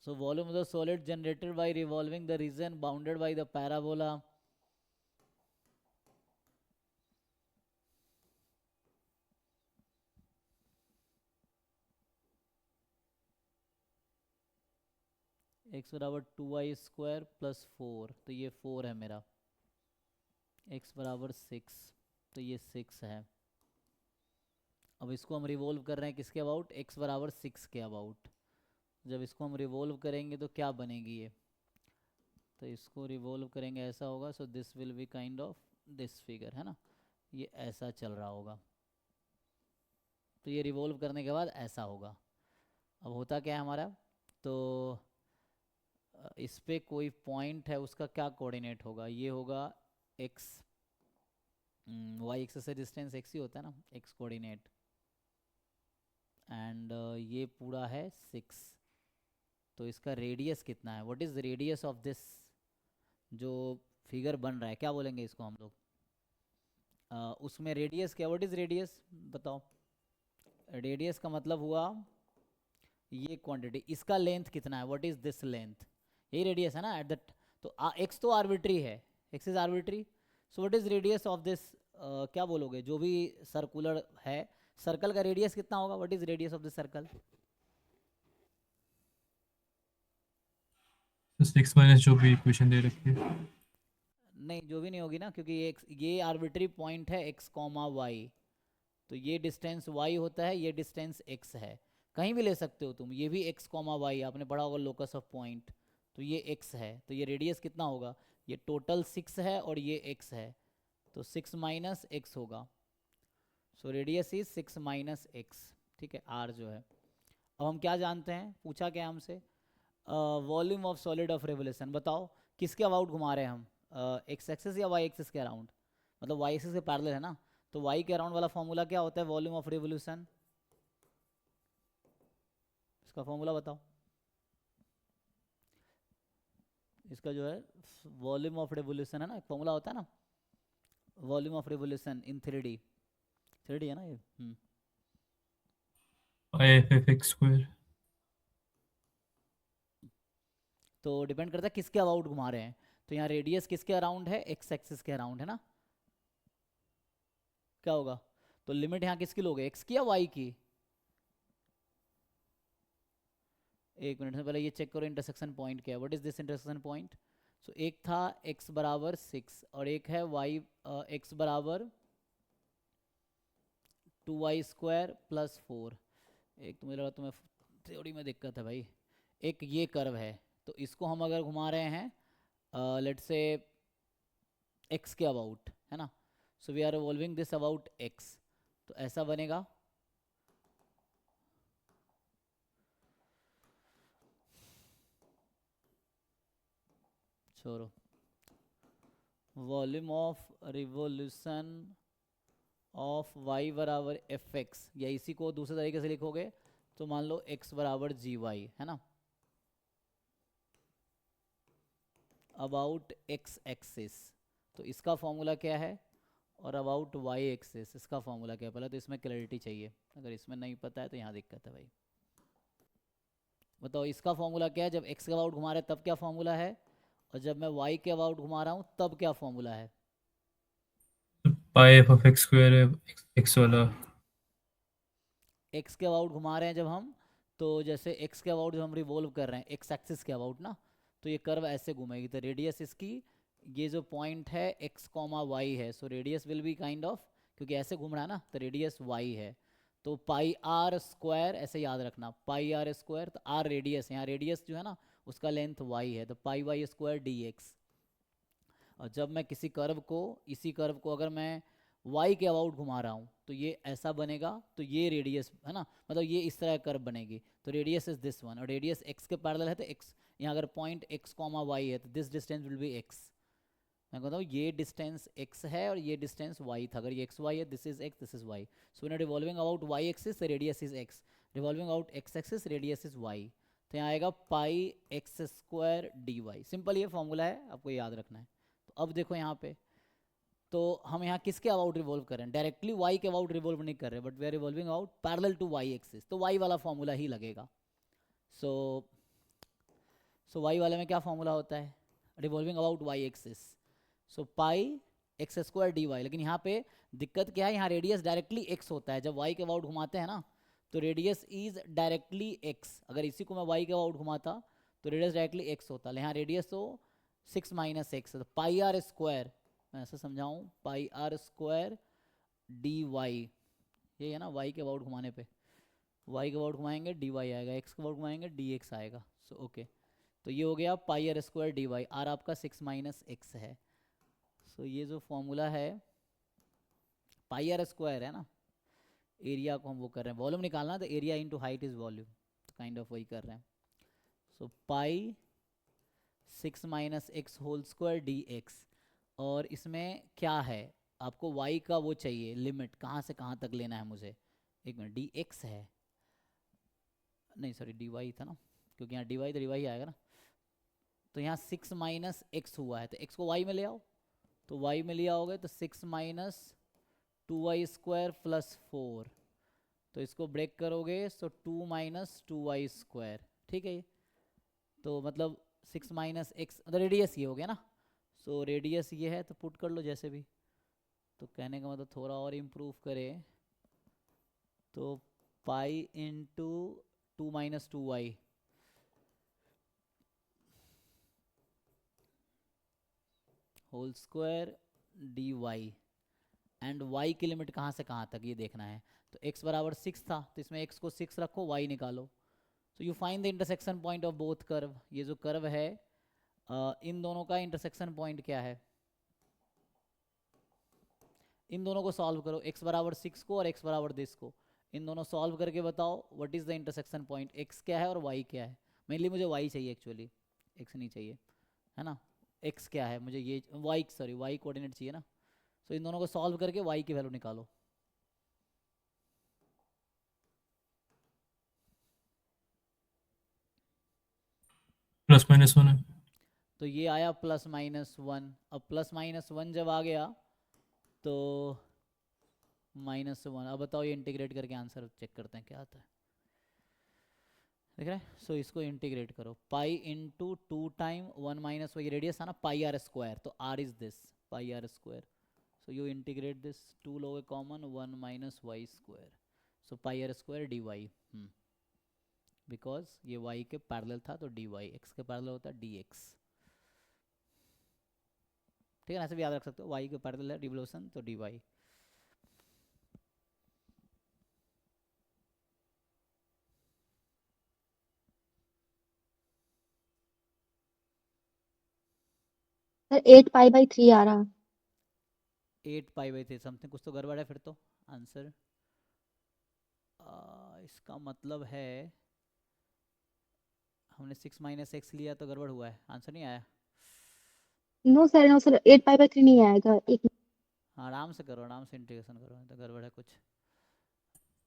So volume of the solid generated by revolving the region bounded by the parabola. x बराबर 2y² plus 4, तो ये 4 है मेरा। x बराबर 6, तो ये 6 है। अब इसको हम रिवॉल्व कर रहे हैं किसके अबाउट, x बराबर 6 के अबाउट। जब इसको हम रिवॉल्व करेंगे तो क्या बनेगी ये, तो इसको रिवॉल्व करेंगे ऐसा होगा। So this will be kind of this figure, है ना, ये ऐसा चल रहा होगा। तो ये रिवॉल्व करने के बाद ऐसा होगा। अब होता क्या है हमारा, तो इस पे कोई पॉइंट है, उसका क्या कोऑर्डिनेट होगा, ये होगा x, y एक्सिस से डिस्टेंस x ही होता है ना, x कोऑर्डिनेट। एंड ये पूरा है 6, तो इसका रेडियस कितना है, what is radius of this जो फिगर बन रहा है, क्या बोलेंगे इसको हम लोग, उसमें रेडियस क्या, व्हाट इज रेडियस बताओ। रेडियस का मतलब हुआ ये क्वांटिटी, इसका लेंथ कितना है, व्हाट इज दिस लेंथ, यही रेडियस है ना एट दैट। तो x तो आर्बिट्री है, x is arbitrary. So what is radius of this, क्या बोलोगे, जो भी सर्कुलर है, सर्कल का रेडियस कितना होगा, what is radius of this circle. तो 6 - जो भी इक्वेशन दे रखी है। नहीं, जो भी नहीं होगी ना, क्योंकि ये आर्बिट्री पॉइंट है x कॉमा वाई, तो ये डिस्टेंस y होता है, ये डिस्टेंस x है। कहीं भी ले सकते हो तुम, ये भी x कॉमा वाई, आपने पढ़ा होगा लोकस ऑफ पॉइंट, तो ये x है, तो ये रेडियस कितना होगा, ये टोटल 6 है और ये x है, तो 6 माइनस x होगा। So radius is 6 minus x, ठीक है, r जो है। अब हम क्या जानते हैं, पूछा क्या हमसे, volume of solid of revolution, बताओ किसके अबाउट घुमा रहे हैं हम, एक्स एक्सिस या वाई एक्सिस के अराउंड, मतलब वाई एक्सिस के पैरेलल है ना, तो वाई के अराउंड वाला फॉर्मूला क्या होता है वॉल्यूम ऑफ रिवोल्यूशन, इसका फॉर्मूला बताओ। इसका जो है वॉल्यूम ऑफ रिवोल्यूशन है ना, एक फॉर्मूला होता है ना, volume of revolution in 3D है ना ये। IFFX²। तो डिपेंड करता है किसके अबाउट घुमा रहे हैं, तो यहाँ रेडियस किसके अराउंड है, एक्स एक्सिस के अराउंड है ना, क्या होगा, तो लिमिट यहाँ किसकी लोगे, एक्स की या वाई की। एक मिनट से पहले ये चेक करो इंटरसेक्शन पॉइंट क्या है, what is this intersection point. So एक था x बराबर 6 और एक है y, x बराबर 2y² प्लस 4। एक तो मुझे लगा तुम्हें थ्योरी में दिक्कत है भाई। एक ये कर्व है, तो इसको हम अगर घुमा रहे हैं लेट से x के अबाउट, है ना, so we are revolving this about x, तो ऐसा बनेगा। छोड़ो, volume of revolution of y बराबर एफ एक्स, या इसी को दूसरे तरीके से लिखोगे तो मान लो x बराबर जी वाई, है ना, अबाउट x एक्सिस, तो इसका फॉर्मूला क्या है, और अबाउट y एक्सिस इसका फॉर्मूला क्या है, पहले तो इसमें क्लैरिटी चाहिए, अगर इसमें नहीं पता है तो यहाँ दिक्कत है भाई। बताओ इसका फॉर्मूला क्या है, जब x के अबाउट घुमा रहे तब क्या फॉर्मूला है, और जब मैं y के अबाउट घुमा रहा हूँ तब क्या फॉर्मूला है। IFFX² है x वाला। x के अबाउट घुमा रहे हैं जब हम, तो जैसे x के अबाउट जब हम रिवॉल्व कर रहे हैं x एक्सिस के अबाउट ना, तो ये कर्व ऐसे घूमेगी, तो रेडियस इसकी, ये जो पॉइंट है x कॉमा वाई है, so radius will be kind of, क्योंकि ऐसे घूम रहा है ना तो रेडियस y है, तो पाई आर स्क्वायर, ऐसे याद रखना पाई आर स्क्वायर, तो आर रेडियस, यहाँ रेडियस जो है ना उसका लेंथ y है, तो पाई वाई स्क्वायर डी एक्स। और जब मैं किसी कर्व को, इसी कर्व को अगर मैं y के अबाउट घुमा रहा हूँ तो ये ऐसा बनेगा, तो ये रेडियस है ना, मतलब ये इस तरह कर्व बनेगी, तो रेडियस इज दिस वन, और रेडियस x के पैरेलल है तो x, यहाँ अगर पॉइंट x कॉमा वाई है तो this distance will be x। मैं कहता हूँ ये डिस्टेंस x है और ये डिस्टेंस y था, अगर ये xy है this is x this is y, so in revolving about y axis radius is x, revolving about x axis radius is y, तो यहाँ आएगा pi x square d y, simple ये formula है, आपको याद रखना है। तो अब देखो यहाँ पे, तो हम यहाँ किसके अबाउट रिवॉल्व कर रहे हैं, डायरेक्टली y के अबाउट रिवॉल्व नहीं कर रहे, but we are revolving about parallel to y axis, तो y वाला फॉर्मूला ही लगेगा। सो सो वाई वाले में क्या फॉर्मूला होता है, revolving about y axis, so pi x square d y. लेकिन यहाँ पे दिक्कत क्या है, यहाँ रेडियस डायरेक्टली एक्स होता है, जब वाई के अबाउट घुमाते हैं ना तो रेडियस इज डायरेक्टली एक्स। अगर इसी को मैं वाई के अबाउट घुमाता तो रेडियस डायरेक्टली एक्स होता, यहाँ रेडियस तो 6 माइनस एक्स, तो पाई आर स्क्वायर, मैं ऐसे समझाऊँ, पाई आर स्क्वायर डी वाई, ये है ना वाई के अबाउट घुमाने पे, वाई के अबाउट घुमाएंगे डी वाई आएगा, एक्स के अबाउट घुमाएंगे डी एक्स आएगा। सो ओके, तो ये हो गया pi r square d y, r आपका 6 माइनस एक्स है। सो ये जो फॉर्मूला है पाई आर स्क्वायर है ना, एरिया को हम वो कर रहे हैं, वॉल्यूम निकालना तो area into height is volume, तो काइंड ऑफ वही कर रहे हैं। So pi 6 minus x whole square d x, और इसमें क्या है, आपको y का वो चाहिए लिमिट, कहाँ से कहाँ तक लेना है मुझे, एक मिनट, डी एक्स है, नहीं सॉरी डी वाई था ना, क्योंकि यहाँ डी वाई तो डी वाई आएगा ना, तो यहाँ 6 माइनस एक्स हुआ है, तो x को y में ले आओ, तो y में लिया होगा तो 6 माइनस 2y स्क्वायर प्लस 4, तो इसको ब्रेक करोगे तो 2 माइनस 2y स्क्वायर, ठीक है ये, तो मतलब 6 माइनस एक्स, मतलब रेडियस ये हो गया ना, सो रेडियस ये है, तो पुट कर लो जैसे भी, तो कहने का मतलब थोड़ा और इम्प्रूव करें तो pi into 2 minus 2y, whole square d y, and y की लिमिट कहाँ से कहाँ तक ये देखना है, तो x बराबर 6 था, तो इसमें x को 6 रखो, y निकालो, तो you find the intersection point of both curve. ये जो कर्व है इन दोनों का इंटरसेक्शन पॉइंट क्या है, इन दोनों को सॉल्व करो, x बराबर 6 को और x बराबर दिस को, इन दोनों सॉल्व करके बताओ what is the intersection point, x क्या है और y क्या है। मेनली मुझे y चाहिए एक्चुअली, x नहीं चाहिए, है ना, x क्या है मुझे, ये y सॉरी y कोऑर्डिनेट चाहिए ना, तो इन दोनों को सॉल्व करके y की वैल्यू निकालो। +-1 है। तो ये आया +-1, अब +-1 जब आ गया तो -1, अब बताओ ये इंटीग्रेट करके आंसर चेक करते हैं क्या आता है, देख रहे हैं। सो इसको इंटीग्रेट करो, पाई इंटू 2 टाइम 1 माइनस, वही रेडियस था ना पाई आर स्क्वायर, तो r is this pi r square, so you integrate this, 2 लोगे common, 1 minus y square, so pi r square d y, because ये y के पैरेलल था तो डी वाई, एक्स के पैरेलल होता है डी एक्स, ठीक है ना, ऐसे भी याद रख सकते हो, y के पैरेलल है रिवोल्यूशन तो डी वाई। सर 8 पाई/3 आ रहा। 8 पाई/3 समथिंग, कुछ तो गड़बड़ है फिर तो आंसर, इसका मतलब है हमने 6 माइनस एक्स लिया तो गड़बड़ हुआ है, आंसर नहीं आया। नो सर 8 पाई/3 नहीं आएगा, एक हाँ आराम से करो, आराम से इंटीग्रेशन करो, नहीं तो गड़बड़ है कुछ,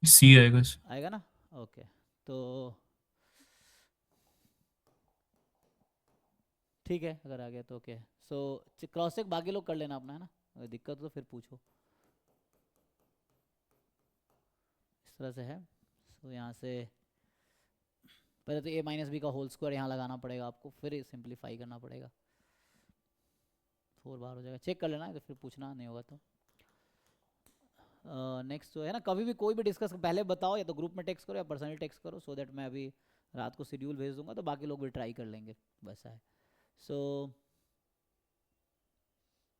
सी आएगा इसमें। आएगा ना, ओके, तो ठीक है अगर आ गया तो ओके। सो क्रॉस चेक बाकी लोग कर लेना अपना, है ना, अगर दिक्कत हो तो फिर पूछो, इस तरह से है। सो यहाँ से पहले तो a माइनस बी का होल स्क्वायर यहाँ लगाना पड़ेगा आपको, फिर सिंप्लीफाई करना पड़ेगा, 4 बार हो जाएगा, चेक कर लेना है तो फिर पूछना नहीं होगा तो। नेक्स्ट जो है ना, कभी भी कोई भी डिस्कस पहले बताओ, या तो ग्रुप में टेक्स्ट करो या पर्सनली टेक्स्ट करो, सो दैट मैं अभी रात को शेड्यूल भेज दूंगा तो बाकी लोग भी ट्राई कर लेंगे, वैसा है। सो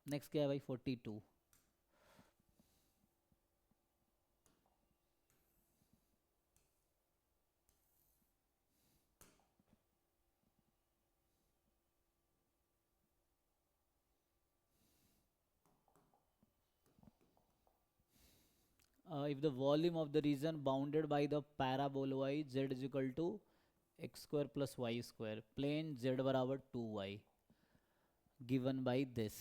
नेक्स्ट क्या है भाई, 42, if the volume of the region bounded by the paraboloid z is equal to x square plus y square, plane z बराबर 2y, given by this,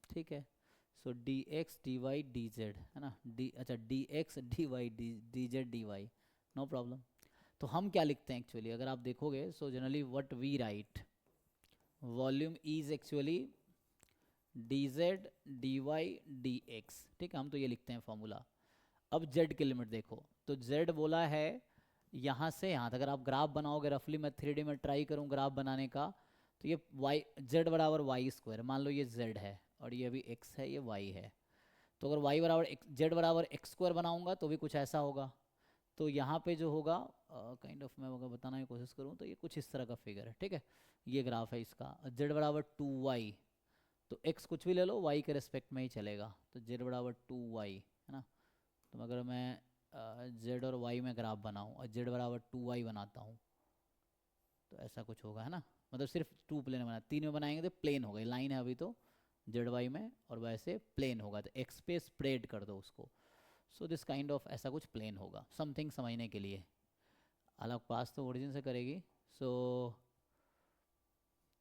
ठीक है। So d x d y d z है ना, d अच्छा d x d y d z d y, no problem. तो हम क्या लिखते हैं एक्चुअली, अगर आप देखोगे, so generally what we write, volume is actually d z d y d x, ठीक है, हम तो ये लिखते हैं फॉर्मूला। अब z की लिमिट देखो, तो z बोला है यहाँ से यहाँ तक अगर आप ग्राफ बनाओगे रफली, मैं 3D में ट्राई करूँ ग्राफ बनाने का, तो ये वाई जेड बराबर वाई स्क्वायर, मान लो ये जेड है और ये अभी एक्स है, ये वाई है। तो अगर वाई बराबर जेड बराबर एक्स स्क्वायर बनाऊंगा तो भी कुछ ऐसा होगा। तो यहाँ पे जो होगा काइंड ऑफ, मैं अगर बताने की कोशिश करूँ तो ये कुछ इस तरह का फिगर है, ठीक है। ये ग्राफ है इसका, जेड बराबर 2y, तो x कुछ भी ले लो y के रिस्पेक्ट में ही चलेगा, तो z बराबर 2y है ना। तो अगर मैं z और y में ग्राफ बनाऊँ और z बराबर 2y बनाता हूँ तो ऐसा कुछ होगा, है ना। मतलब सिर्फ 2 प्लेन बना, 3 में बनाएंगे तो प्लेन हो गई, लाइन है अभी तो जेड वाई में, और वैसे प्लेन होगा तो एक्स पे स्प्रेड कर दो उसको। सो दिस काइंड ऑफ ऐसा कुछ प्लेन होगा, समथिंग समझने के लिए। अलग पास तो ओरिजिन से करेगी, सो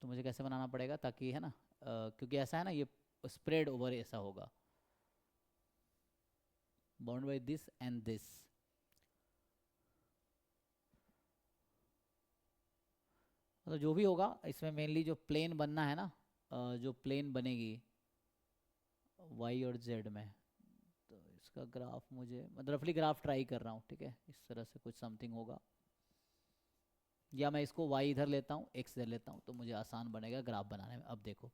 तो मुझे कैसे बनाना पड़ेगा ताकि, है ना, क्योंकि ऐसा है ना, ये स्प्रेड ओवर ऐसा होगा, bound by this and this. मतलब जो भी होगा इसमें मेनली जो प्लेन बनना है ना, जो प्लेन बनेगी y और z में, तो इसका ग्राफ मुझे, मतलब रफली ग्राफ ट्राई कर रहा हूँ, ठीक है। इस तरह से कुछ समथिंग होगा, या मैं इसको y इधर लेता हूँ x इधर लेता हूँ तो मुझे आसान बनेगा ग्राफ बनाने में। अब देखो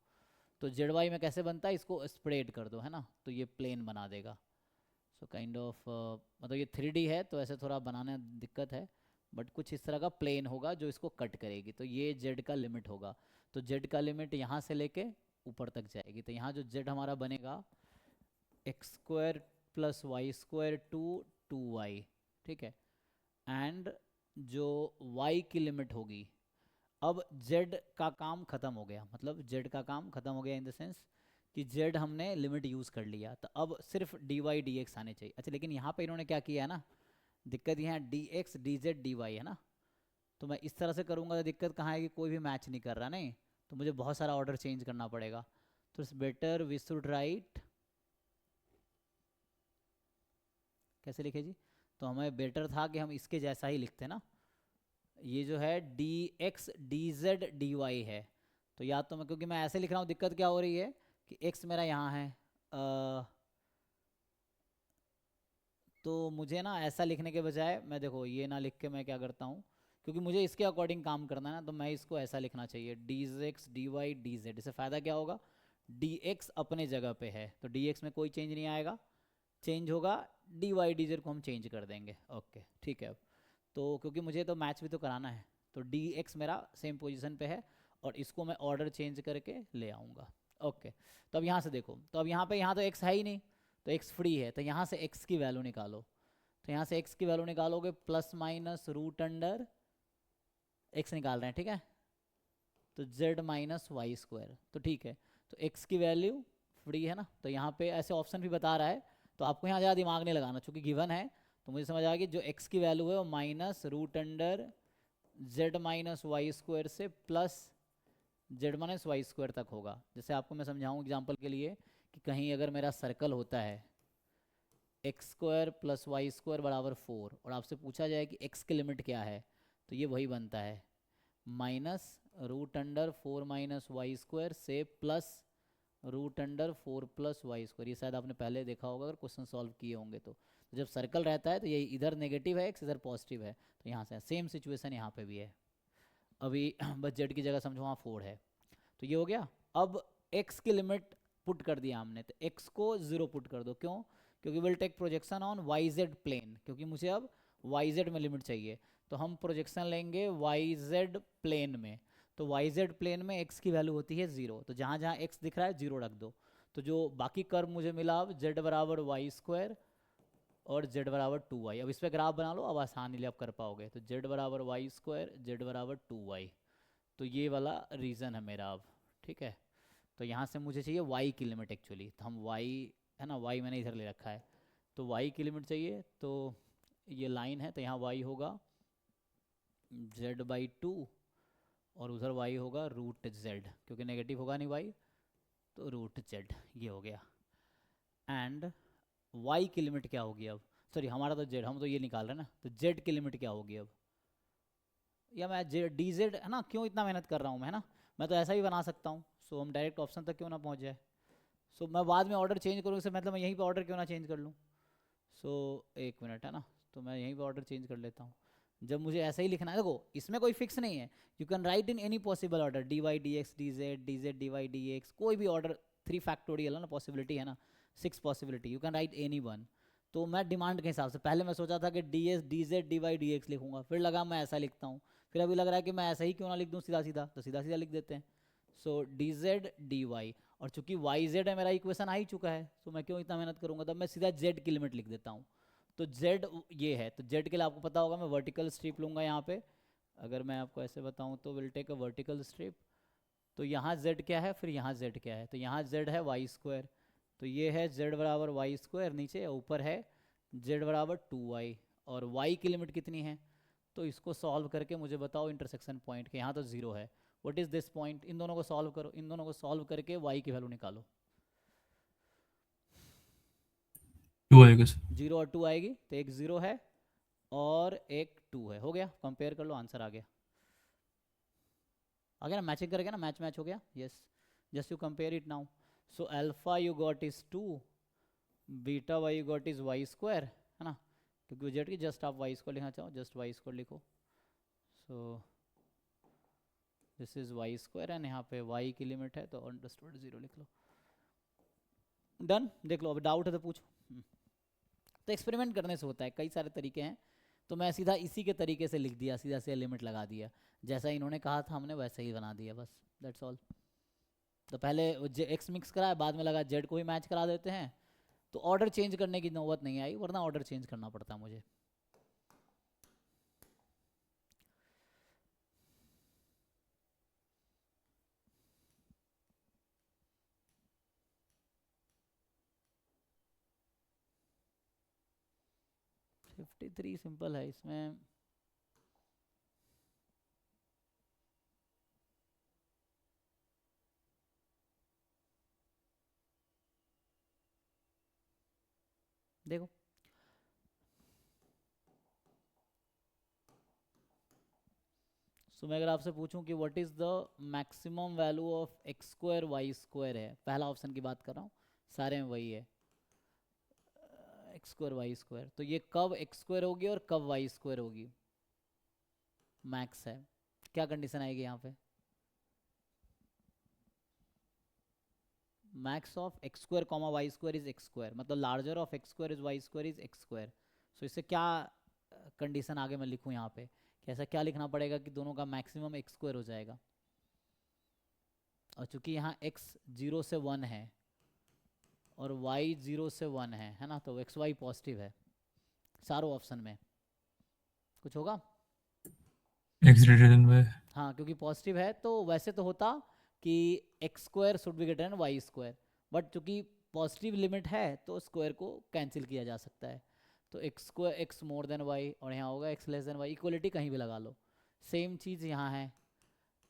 तो जेड वाई में कैसे बनता है, इसको स्प्रेड कर दो, है ना, तो ये प्लेन बना देगा। सो काइंड ऑफ मतलब ये 3D है तो ऐसे थोड़ा बनाने दिक्कत है, बट कुछ इस तरह का प्लेन होगा जो इसको कट करेगी। तो ये जेड का लिमिट होगा, तो जेड का लिमिट यहाँ से लेके ऊपर तक जाएगी। तो यहाँ जो जेड हमारा बनेगा x square plus y square to y, ठीक है। एंड जो y की लिमिट होगी, अब z का काम खत्म हो गया, मतलब z का काम खत्म हो गया इन द सेंस कि z हमने लिमिट यूज़ कर लिया, तो अब सिर्फ dy dx आने चाहिए। अच्छा लेकिन यहाँ पे इन्होंने क्या किया है ना, दिक्कत यहाँ dx dz dy है ना, तो मैं इस तरह से करूँगा तो दिक्कत कहाँ है कि कोई भी मैच नहीं कर रहा, नहीं तो मुझे बहुत सारा ऑर्डर चेंज करना पड़ेगा। तो it's better we should write, कैसे लिखे जी, तो हमें बेटर था कि हम इसके जैसा ही लिखते ना, ये जो है dx dz dy है। तो या तो मैं, क्योंकि मैं ऐसे लिख रहा हूँ, दिक्कत क्या हो रही है कि x मेरा यहाँ है, तो मुझे ना ऐसा लिखने के बजाय, मैं देखो ये ना लिख के मैं क्या करता हूँ, क्योंकि मुझे इसके अकॉर्डिंग काम करना है ना, तो मैं इसको ऐसा लिखना चाहिए dx dy dz। इससे फ़ायदा क्या होगा, dx अपने जगह पे है तो dx में कोई चेंज नहीं आएगा, चेंज होगा dy dz को हम चेंज कर देंगे। ओके ठीक है। अब तो क्योंकि मुझे तो मैच भी तो कराना है, तो dx मेरा सेम पोजीशन पे है और इसको मैं ऑर्डर चेंज करके ले आऊँगा। ओके तो अब यहाँ से देखो, तो अब यहाँ पे, यहाँ तो x है ही नहीं, तो x फ्री है, तो यहाँ से x की वैल्यू निकालो। तो यहाँ से x की वैल्यू निकालोगे plus minus root under x निकाल रहे हैं, ठीक है, तो z माइनस वाई स्क्वायर, तो ठीक है। तो x की वैल्यू फ्री है ना, तो यहाँ पे ऐसे ऑप्शन भी बता रहा है, तो आपको यहाँ ज़्यादा दिमाग नहीं लगाना, चूँकि गिवन है तो मुझे समझ आ गया कि जो x की वैल्यू है वो minus root under z minus y square से plus z minus y square तक होगा। जैसे आपको मैं समझाऊँ एग्जाम्पल के लिए कि कहीं अगर मेरा सर्कल होता है x square plus y square बराबर 4 और आपसे पूछा जाए कि x की लिमिट क्या है, तो ये वही बनता है minus root under 4 minus y square से plus root under 4 plus y square. ये शायद आपने पहले देखा होगा अगर क्वेश्चन सॉल्व किए होंगे तो जब सर्कल रहता है तो ये इधर नेगेटिव है x, इधर पॉजिटिव है, तो यहाँ से सेम सिचुएशन यहाँ पे भी है। अभी बस जेड की जगह समझो वहाँ 4 है, तो ये हो गया। अब x की लिमिट पुट कर दिया हमने, तो x को 0 पुट कर दो, क्यों, क्योंकि will take projection on yz plane, क्योंकि मुझे अब yz में लिमिट चाहिए, तो हम प्रोजेक्शन लेंगे yz प्लेन में। तो yz प्लेन में x की वैल्यू होती है 0, तो जहाँ जहाँ x दिख रहा है 0 रख दो। तो जो बाकी कर्व मुझे मिला अब z बराबर वाई स्क्वायर और z बराबर 2y। अब इस पर ग्राफ बना लो, अब आसानी से आप कर पाओगे। तो z बराबर वाई स्क्वायर, z बराबर 2y, तो ये वाला रीज़न है मेरा अब, ठीक है। तो यहाँ से मुझे चाहिए y की लिमिट एक्चुअली, तो हम y, है ना, y मैंने इधर ले रखा है, तो y की लिमिट चाहिए, तो ये लाइन है तो यहाँ y होगा z/2 और उधर y होगा रूट z, क्योंकि नेगेटिव होगा नहीं y, तो रूट z, ये हो गया। एंड y की लिमिट क्या होगी अब, सॉरी हमारा तो z, हम तो ये निकाल रहे हैं ना, तो z की लिमिट क्या होगी अब, या मैं डी जेड, है ना, क्यों इतना मेहनत कर रहा हूँ मैं, है ना, मैं तो ऐसा भी बना सकता हूँ। सो हम डायरेक्ट ऑप्शन तक क्यों ना पहुँच जाए, सो मैं बाद में ऑर्डर चेंज करूँ, इससे मतलब मैं यहीं पे ऑर्डर क्यों ना चेंज कर लूँ। सो एक मिनट, है ना, तो मैं यहीं पे ऑर्डर चेंज कर लेता हूँ। जब मुझे ऐसा ही लिखना है, देखो इसमें कोई फिक्स नहीं है, you can write in any possible order, d y d x d z, d z d y d x, कोई भी ऑर्डर, 3 फैक्टोरियल है ना, पॉसिबिलिटी है ना, 6 possibility, you can right any one. तो मैं डिमांड के हिसाब से, पहले मैं सोचा था कि d s d z d y d x लिखूंगा, फिर लगा मैं ऐसा लिखता हूँ, फिर अभी लग रहा है कि मैं ऐसा ही क्यों ना लिख दूँ सीधा सीधा, तो सीधा सीधा लिख देते हैं। सो डी जेड डी वाई, और चूंकि वाई जेड है मेरा इक्वेशन आ ही चुका है, तो मैं क्यों इतना मेहनत करूंगा, तब मैं सीधा जेड की लिमिट लिख देता हूँ। तो जेड ये है, तो जेड के लिए आपको पता होगा मैं वर्टिकल स्ट्रिप लूँगा यहाँ पे, अगर मैं आपको ऐसे बताऊँ तो will take a vertical strip, तो यहाँ जेड क्या है, फिर यहाँ जेड क्या है, तो यहाँ जेड है वाई स्क्वायर, तो ये है जेड बराबर वाई स्क्वायर नीचे, ऊपर है जेड बराबर 2y, और y की लिमिट कितनी है, तो इसको सॉल्व करके मुझे बताओ इंटरसेक्शन पॉइंट के, यहाँ तो 0 है, व्हाट इज दिस पॉइंट, इन दोनों को सॉल्व करो, इन दोनों को सॉल्व करके y की वैल्यू निकालो, 2 आएगा सर। 0 और 2 आएगी, तो एक 0 है और एक 2 है, हो गया, कंपेयर कर लो, आंसर आ गया, आ गया ना, मैचिंग करके ना, मैच मैच हो गया, yes, just you compare it now, so alpha you got is 2, beta y you got is y square, है ना, क्योंकि जेड की जस्ट आप वाई स्क्वायर लिखना चाहो, जस्ट वाई स्क्वायर लिखो, so this is y square, and यहाँ पे वाई की लिमिट है तो अंडरस्टूड 0 लिख लो, डन। देख लो, अब डाउट है तो पूछो। तो एक्सपेरिमेंट करने से होता है, कई सारे तरीके हैं, तो मैं सीधा इसी के तरीके से लिख दिया, सीधा से लिमिट लगा दिया, जैसा इन्होंने कहा था हमने वैसे ही बना दिया, बस दैट्स ऑल। तो पहले एक्स मिक्स कराया, बाद में लगा जेड को ही मैच करा देते हैं, तो ऑर्डर चेंज करने की नौबत नहीं आई, वरना ऑर्डर चेंज करना पड़ता मुझे। फिफ्टी 53 सिंपल है इसमें, देखो सो मैं अगर आपसे पूछूं कि what is the maximum value of x square y square है, पहला ऑप्शन की बात कर रहा हूँ, सारे में वही है, एक्स स्क्वायर वाई स्क्वायर, तो ये कब एक्स स्क्वायर होगी और कब वाई स्क्वायर होगी, मैक्स है, क्या कंडीशन आएगी यहाँ पे, max of x square comma y square is x square, मतलब larger of x square is y square is x square, so इससे क्या कंडीशन आगे मैं लिखूँ यहाँ पे, कि ऐसा क्या लिखना पड़ेगा कि दोनों का मैक्सिमम एक्स स्क्वायर हो जाएगा, और चूंकि यहाँ x 0 से 1 है और y 0 से 1 है ना, तो एक्स वाई पॉजिटिव है सारों ऑप्शन में, कुछ होगा, x ग्रेटर देन y। हाँ क्योंकि पॉजिटिव है, तो वैसे तो होता कि x square should be greater than y square, but चूंकि पॉजिटिव लिमिट है तो स्क्वायर को कैंसिल किया जा सकता है, तो x square x more than y, और यहाँ होगा x less than y, equality कहीं भी लगा लो, सेम चीज़ यहाँ है,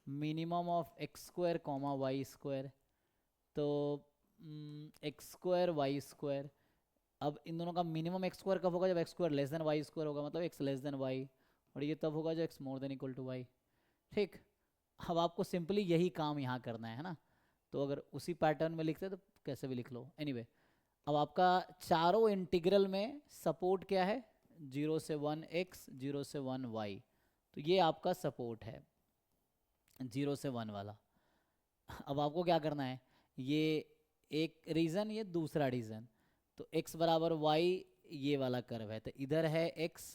minimum of x square comma y square, तो एक्स स्क्वायर वाई स्क्वायर, अब इन दोनों का मिनिमम एक्स स्क्वायर कब होगा, जब x square less than y square होगा, मतलब एक्स लेस देन वाई, और ये तब होगा जब x more than equal to y, ठीक। अब आपको सिंपली यही काम यहाँ करना है ना, तो अगर उसी पैटर्न में लिखते तो कैसे भी लिख लो, एनीवे अब आपका चारों इंटीग्रल में सपोर्ट क्या है, 0 से 1 एक्स 0 से 1 वाई, तो ये आपका सपोर्ट है 0 से 1 वाला। अब आपको क्या करना है, ये एक रीज़न ये दूसरा रीज़न, तो x बराबर y ये वाला कर्व है, तो इधर है x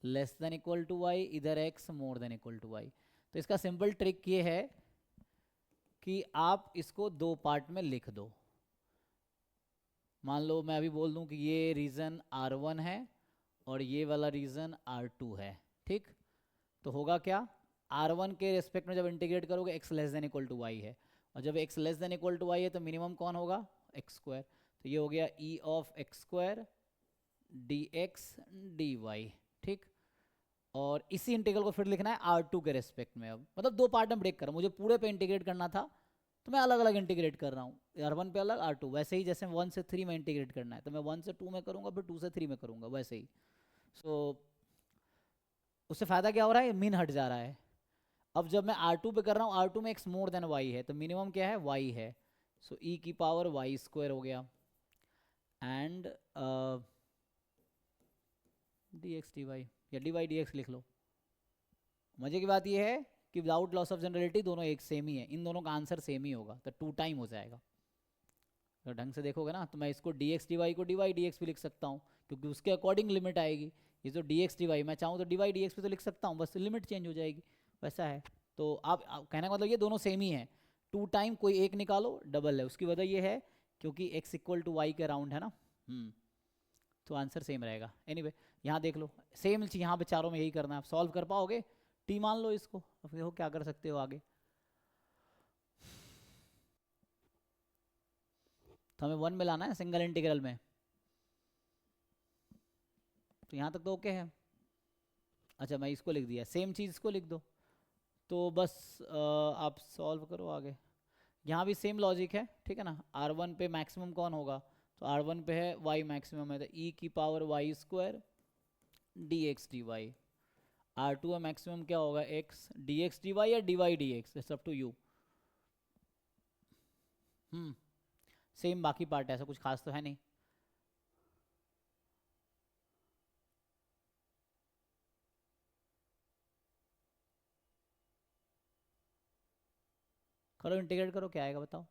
less than equal to y, इधर x more than equal to y, तो इसका सिंपल ट्रिक ये है कि आप इसको दो पार्ट में लिख दो, मान लो मैं अभी बोल दूं कि ये रीजन R1 है और ये वाला रीजन R2 है, ठीक, तो होगा क्या, R1 के रिस्पेक्ट में जब इंटीग्रेट करोगे x less than equal to y है, और जब x less than equal to y है तो मिनिमम कौन होगा, एक्स स्क्वायर, तो ये हो गया e of x square d x d y, ठीक, और इसी इंटीग्रल को फिर लिखना है R2 के रेस्पेक्ट में, अब मतलब दो पार्ट में ब्रेक कर, मुझे पूरे पे इंटीग्रेट करना था तो मैं अलग अलग इंटीग्रेट कर रहा हूँ, R1 पे अलग R2, वैसे ही जैसे 1 से 3 में इंटीग्रेट करना है तो मैं 1 से 2 में करूँगा, फिर 2 से 3 में करूँगा, वैसे ही, सो उससे फ़ायदा क्या हो रहा है, मीन हट जा रहा है, अब जब मैं R2 पे कर रहा हूँ, R2 में x मोर देन y है, तो मिनिमम क्या है, y है, सो e की पावर y स्क्वायर हो गया, and d x d y, या डी वाई डी एक्स लिख लो। मजे की बात यह है कि विदाउट लॉस ऑफ जनरलिटी दोनों एक सेम ही है, इन दोनों का आंसर सेम ही होगा, तो 2 टाइम हो जाएगा। तो ढंग से देखोगे ना तो मैं इसको डी एक्स डी वाई को डी वाई डी एक्स भी लिख सकता हूँ, क्योंकि उसके अकॉर्डिंग लिमिट आएगी। ये जो डी एक्स डी वाई मैं चाहूँ तो डी वाई डी एक्स भी तो लिख सकता हूँ, बस लिमिट चेंज हो जाएगी, वैसा है। तो आप कहने का मतलब ये दोनों सेम ही है। 2 टाइम कोई एक निकालो डबल है, उसकी वजह ये है क्योंकि x इक्वल टू वाई के अराउंड है ना। तो आंसर सेम रहेगा। एनीवे यहाँ देख लो सेम चीज, यहाँ पे चारों में यही करना है। आप सॉल्व कर पाओगे, टी मान लो इसको, अब देखो क्या कर सकते हो आगे। तो हमें 1 में लाना है सिंगल इंटीग्रल में, तो यहाँ तक तो ओके है। अच्छा मैं इसको लिख दिया, सेम चीज़ इसको लिख दो, तो बस आप सॉल्व करो आगे। यहाँ भी सेम लॉजिक है, ठीक है ना। R1 पे मैक्सिमम कौन होगा, तो R1 पे है y मैक्सिमम है, तो e की power y square dx dy। R2 में मैक्सिमम क्या होगा, x dx dy या dy dx, it's up to you. Same बाकी पार्ट है, ऐसा कुछ खास तो है नहीं। करो इंटीग्रेट करो, क्या आएगा बताओ।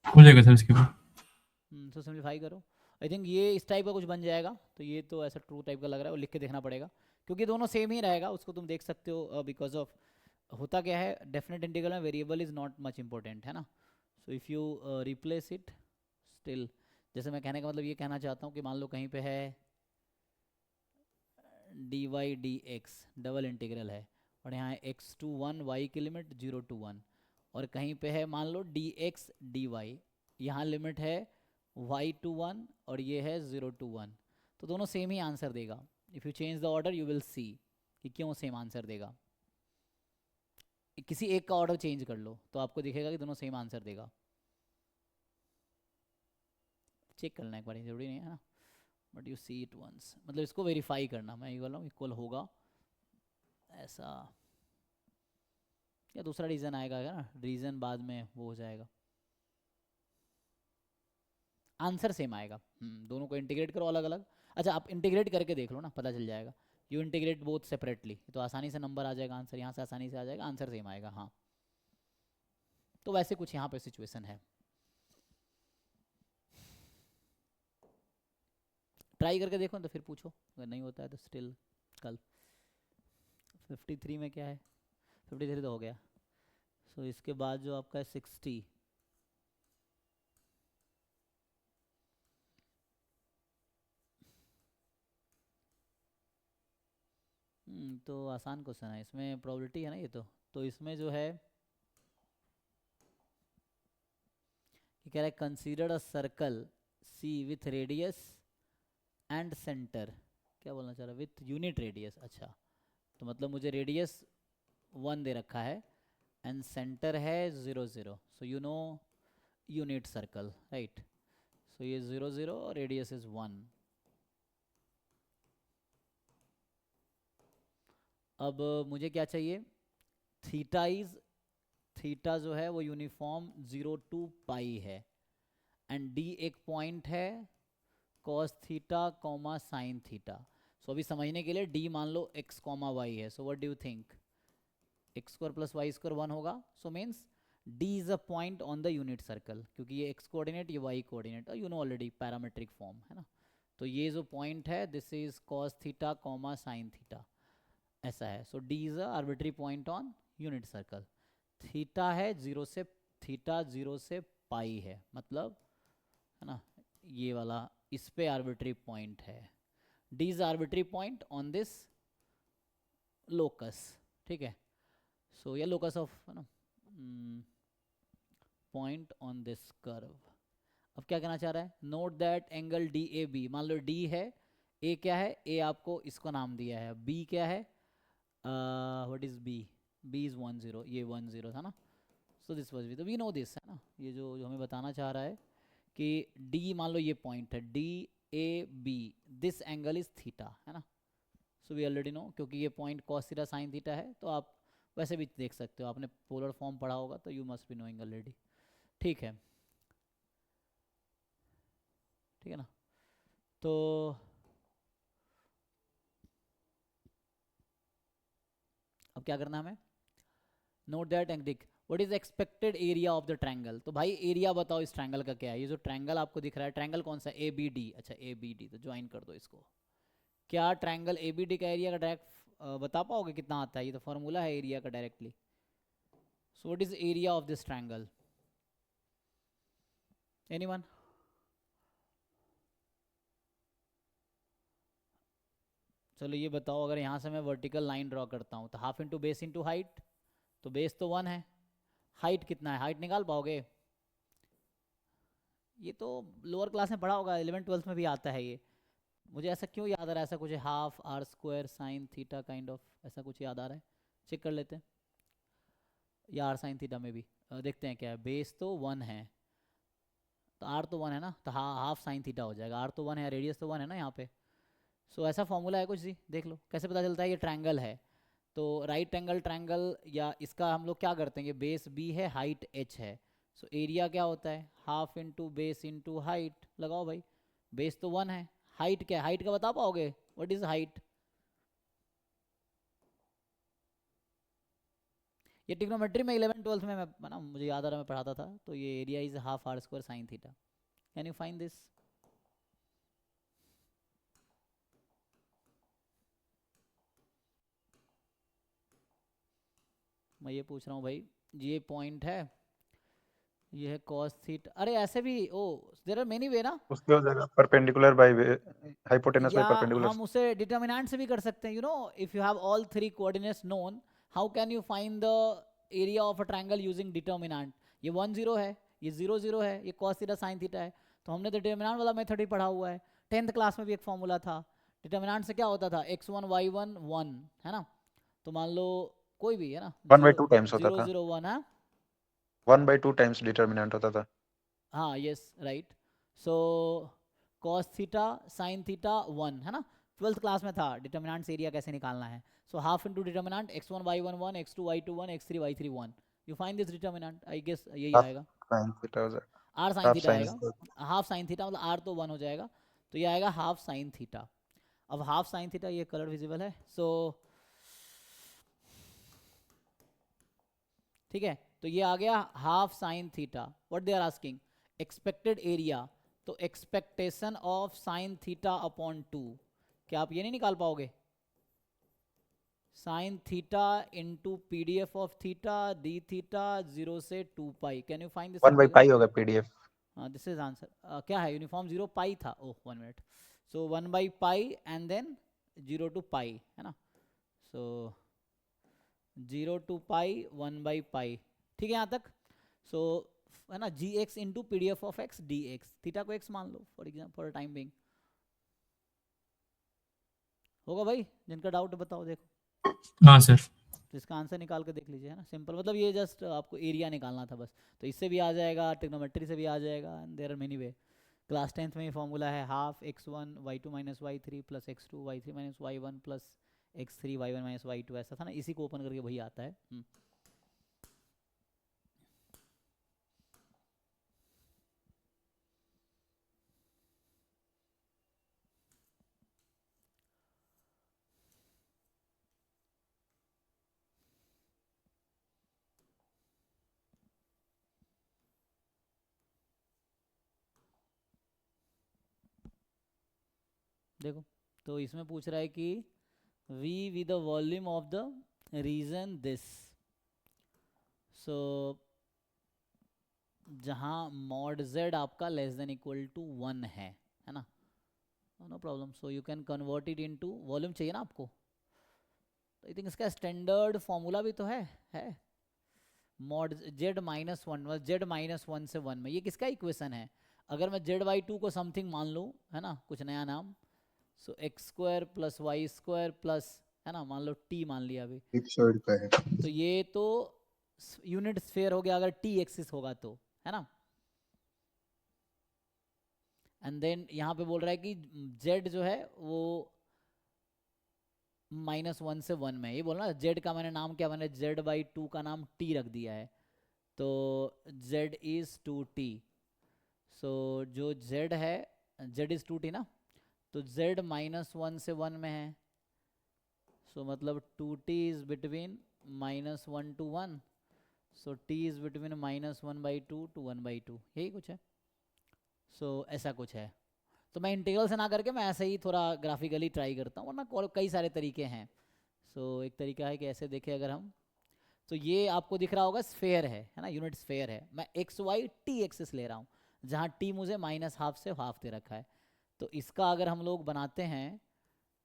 हो जाएगा सर इसके बाद। तो सिंप्लीफाई करो। आई थिंक ये इस टाइप का कुछ बन जाएगा, तो ये तो ऐसा ट्रू टाइप का लग रहा है, वो लिख के देखना पड़ेगा, क्योंकि दोनों सेम ही रहेगा, उसको तुम देख सकते हो। बिकॉज ऑफ होता क्या है, डेफिनेट इंटीग्रल में variable is not much important, है ना। So if you replace it still, जैसे मैं कहने का मतलब ये कहना चाहता हूँ कि मान लो कहीं पे है d y d x double integral है, और यहाँ है x टू 1 y की लिमिट 0 टू 1, और कहीं पे है मान लो डी एक्स डी वाई, यहाँ लिमिट है y टू 1 और ये है 0 टू 1, तो दोनों सेम ही आंसर देगा। If you change the order you will see कि क्यों सेम आंसर देगा। किसी एक का ऑर्डर चेंज कर लो तो आपको दिखेगा कि दोनों सेम आंसर देगा। चेक करना एक बार, जरूरी नहीं है ना, but you see it once, मतलब इसको वेरीफाई करना। मैं ये बोल रहा हूँ इक्वल होगा ऐसा, या दूसरा रीज़न आएगा ना, रीज़न बाद में वो हो जाएगा, आंसर सेम आएगा। दोनों को इंटीग्रेट करो अलग अलग। अच्छा आप इंटीग्रेट करके देख लो ना, पता चल जाएगा। यू इंटीग्रेट बोथ सेपरेटली, तो आसानी से नंबर आ जाएगा, आंसर यहाँ से आसानी से आ जाएगा, आंसर सेम आएगा। हाँ तो वैसे कुछ यहाँ पे सिचुएशन है, ट्राई करके देखो तो फिर पूछो, अगर नहीं होता है तो स्टिल कल। 53 में क्या है, 53 तो हो गया। सो इसके बाद जो आपका है 60, तो आसान क्वेश्चन है, इसमें प्रोबेबिलिटी है ना ये तो इसमें जो है कि कह रहा है consider a circle C with radius and centre, क्या बोलना चाह रहा है, विथ यूनिट रेडियस। अच्छा तो मतलब मुझे रेडियस 1 दे रखा है एंड सेंटर है 0 0, so you know unit circle right. So ये 0 0 और रेडियस इज 1। अब मुझे क्या चाहिए, थीटा जो है वो यूनिफॉर्म 0 टू पाई है, एंड डी एक पॉइंट है cos theta comma sine theta. So अभी समझने के लिए डी मान लो x कॉमा वाई है, so what do you think, x square plus y square 1 होगा। So means d is a point on the unit circle, क्योंकि ये x कोऑर्डिनेट ये y coordinate, you know already parametric form है ना। तो ये जो पॉइंट है this is cos theta comma sine theta, ऐसा है। So d is a arbitrary point on unit circle. Theta है 0 से, थीटा 0 से पाई है, मतलब है ना ये वाला, इस पे आर्बिट्री पॉइंट है। D is arbitrary point on this locus, ठीक है। सो ये लोकस ऑफ है ना पॉइंट ऑन दिस कर्व। अब क्या कहना चाह रहा है, note that angle D A B, मान लो डी है, ए क्या है, ए आपको इसको नाम दिया है, बी क्या है, what is B, B is 1 0, ये 1 0 था ना। सो दिस वाज बी, तो वी नो दिस है ना, ये जो हमें बताना चाह रहा है कि डी मान लो ये पॉइंट है D A B, this angle is theta, है ना। सो वी ऑलरेडी नो, क्योंकि ये point cos theta sine theta है, तो आप वैसे भी देख सकते हो, आपने पोलर फॉर्म पढ़ा होगा तो you must be knowing already, ठीक है। ठीक है ना। तो अब क्या करना है हमें, नोट दैट एंड दिख what is expected area of the triangle. तो भाई एरिया बताओ इस ट्रायंगल का क्या है। ये जो ट्रायंगल आपको दिख रहा है, ट्रायंगल कौन सा, ए बी डी। अच्छा ए बी डी, तो ज्वाइन कर दो इसको। क्या ट्रायंगल ए बी डी का एरिया का डायरेक्ट बता पाओगे कितना आता है? ये तो फॉर्मूला है एरिया का directly. So what is area of this triangle, anyone? चलो ये बताओ, अगर यहाँ से मैं वर्टिकल लाइन ड्रॉ करता हूँ तो half into base into height, तो बेस तो 1 है, हाइट कितना है, हाइट निकाल पाओगे? ये तो लोअर क्लास में पढ़ा होगा, 11th-12th में भी आता है ये। मुझे ऐसा क्यों याद आ रहा है, ऐसा कुछ half r square sine theta kind of, ऐसा कुछ याद आ रहा है। चेक कर लेते हैं, या आर साइन थीटा में भी देखते हैं क्या है। बेस तो 1 है, तो आर तो 1 है ना, तो हाफ साइन थीटा हो जाएगा। आर तो 1 है, रेडियस तो 1 है ना यहाँ पे। सो ऐसा फॉर्मूला है कुछ जी, देख लो कैसे पता चलता है ये ट्रायंगल है। तो राइट एंगल ट्रायंगल, या इसका हम लोग क्या करते हैं, ये बेस बी है, हाइट एच है। सो एरिया क्या होता है, half into base into height. लगाओ भाई, बेस तो 1 है, हाइट क्या है, हाइट का बता पाओगे, व्हाट इज हाइट? ये ट्रिग्नोमेट्री में 11th-12th में मैं ना, मुझे याद आ रहा, मैं पढ़ाता था। तो ये area is half r square sine theta. Can you find this? मैं ये पूछ रहा हूँ भाई, ये पॉइंट है, ये है cos थीटा। अरे ऐसे भी, ओ देयर आर मेनी वे ना, उसके हो जाएगा परपेंडिकुलर बाय हाइपोटेनस बाय या परपेंडिकुलर। हम उसे डिटर्मिनेंट से भी कर सकते हैं। You know, if you have all 3 coordinates known, how can you find the area of a triangle using determinant? ये 1 0 है, ये 0 0 है, ये cos थीटा sin थीटा है। तो हमने डिटर्मिनेंट वाला मेथड ही पढ़ा हुआ है, 10th क्लास में भी एक फॉर्मूला था। डिटर्मिनेंट से क्या होता था, x1 y1 1 है ना। तो मान लो कोई भी है ना, 1/2 टाइम्स होता 0 था, 0 1 है। 1/2 टाइम्स डिटर्मिनेंट होता था। हाँ यस राइट। सो cos थीटा sin थीटा 1 है ना, 12th क्लास में था डिटर्मिनेंट से एरिया कैसे निकालना है। So half into determinant x1 y1 1 x2 y2 1 x3 y3 1। You find this determinant, I guess यही हाफ आएगा, साइन थीटा हो जाएगा, r sin half theta sine. आएगा। हाफ साइन थीटा मतलब r तो 1 हो जाएगा, तो ये आएगा हाफ साइन थीटा। अब हाफ साइन थीटा, ये कलर विजिबल है, सो ठीक है। तो ये आ गया half sine theta. What they are asking, expected area. तो expectation of sine theta upon 2, क्या आप ये नहीं निकाल पाओगे? Sine theta into PDF of theta d theta 0 से 2 pi. Can you find this 1/π होगा पीडीएफ। हाँ दिस इज आंसर। क्या है, यूनिफॉर्म 0 पाई था, oh 1 minute. So 1/π and then 0 to pi है ना। सो 0 to पाई 1/π, ठीक है यहाँ तक। सो है ना, g x into P D F of x d x, theta को एक्स मान लो for example, for time being. होगा भाई, जिनका डाउट बताओ। देखो हाँ सर। तो इसका आंसर निकाल के देख लीजिए, है ना, सिंपल। मतलब ये जस्ट आपको एरिया निकालना था बस। तो इससे भी आ जाएगा, ट्रिग्नोमेट्री से भी आ जाएगा, and there are many way. Class 10th में ये फॉर्मूला है, half x1 y2 minus y3 plus x2 y3 minus y1 plus x3 y1 minus y2, ऐसा था ना। इसी को ओपन करके वही आता है। देखो, तो इसमें पूछ रहा है कि v with the volume of the region this। सो जहाँ mod z आपका लेस देन इक्वल टू 1 है ना, no problem. So you can convert it into volume, चाहिए ना आपको। तो आई थिंक इसका स्टैंडर्ड फॉर्मूला भी तो है mod z minus 1 z minus 1 से 1 में। ये किसका इक्वेशन है? अगर मैं z/2 को समथिंग मान लूँ, है ना, कुछ नया नाम, so x square plus y square plus, है ना, मान लो t मान लिया अभी, तो ये तो यूनिट स्फीयर हो गया अगर t एक्सिस होगा तो, है ना। एंड देन यहाँ पे बोल रहा है कि z जो है वो -1 से 1 में। ये बोल रहा है z का मैंने नाम क्या, मैंने z/2 का नाम t रख दिया है, तो z इज 2t। सो जो z है, z इज 2t ना, तो z -1 से 1 में है, सो मतलब 2t is between -1 to 1, so t is between -1/2 to 1/2, यही कुछ है। सो ऐसा कुछ है। तो मैं इंटीग्रल से ना करके मैं ऐसे ही थोड़ा ग्राफिकली ट्राई करता हूँ, वरना कई सारे तरीके हैं। सो एक तरीका है कि ऐसे देखें अगर हम, तो ये आपको दिख रहा होगा स्फेयर है ना, यूनिट स्फेयर है। मैं एक्स वाई टी एक्सिस ले रहा हूँ, जहाँ टी मुझे -1/2 से हाफ दे रखा है। तो इसका अगर हम लोग बनाते हैं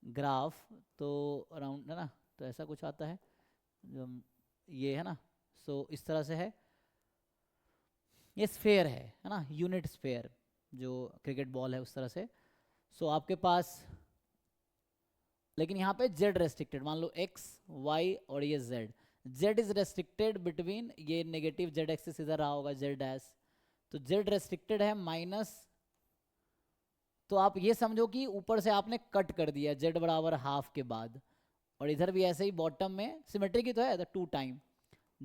ग्राफ तो अराउंड है ना, तो ऐसा कुछ आता है जो ये है ना। सो इस तरह से है, ये स्फेयर है ना, यूनिट स्फेयर जो क्रिकेट बॉल है उस तरह से। सो आपके पास, लेकिन यहाँ पे z रेस्ट्रिक्टेड, मान लो x y और ये z इज रेस्ट्रिक्टेड बिटवीन, ये नेगेटिव z एक्सिस इधर रहा होगा z डैश, तो z रेस्ट्रिक्टेड है माइनस, तो आप ये समझो कि ऊपर से आपने कट कर दिया z बराबर हाफ के बाद, और इधर भी ऐसे ही बॉटम में सिमेट्री की तो है, तो 2 टाइम